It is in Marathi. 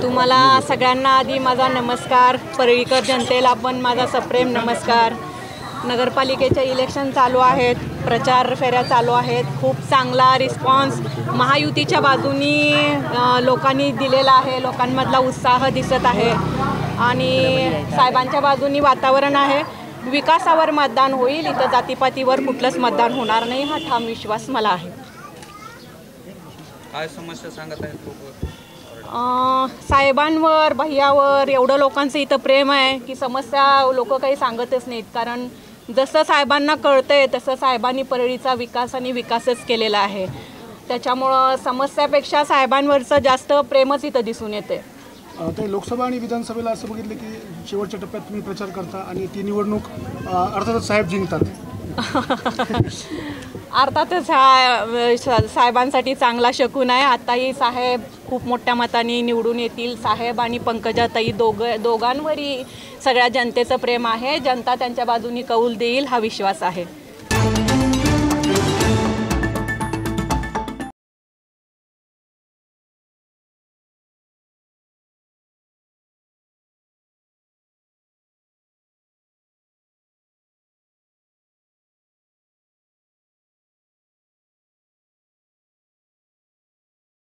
तुम्हाला सगळ्यांना आधी माझा नमस्कार, परळीकर जनतेला पण माझा सप्रेम नमस्कार। नगरपालिकेचे इलेक्शन चालू आहेत, प्रचार फेऱ्या चालू आहेत, खूप चांगला रिस्पॉन्स महायुतीच्या बाजूनी लोकांनी दिलेला आहे, लोकांमधला उत्साह दिसत आहे आणि साहेबांच्या बाजूनी वातावरण आहे। विकासावर मतदान होईल, इथं जातीपातीवर कुठलंच मतदान होणार नाही हा ठाम विश्वास मला आहे। काय समस्या सांगत आहेत लोक? साहेबांवर भैयावर एवढं लोकांचं इथं प्रेम आहे की समस्या लोक काही सांगतच नाहीत, कारण जसं साहेबांना कळतंय तसं साहेबांनी परळीचा विकास आणि विकासच केलेला आहे। त्याच्यामुळं समस्यापेक्षा साहेबांवरचं जास्त प्रेमच इथं दिसून येते। ते लोकसभा आणि विधानसभेला असं बघितलं की शेवटच्या टप्प्यात तुम्ही प्रचार करता आणि ती निवडणूक अर्थातच साहेब जिंकतात। अर्थातच हा साहेबांसाठी चांगला शकून आहे। आताही साहेब खूप मोठ्या मताने निवडून येतील। साहेब आणि पंकजाताई दोघांवरही सगळ्या जनतेचं प्रेम आहे, जनता त्यांच्या बाजूनी कौल देईल हा विश्वास आहे।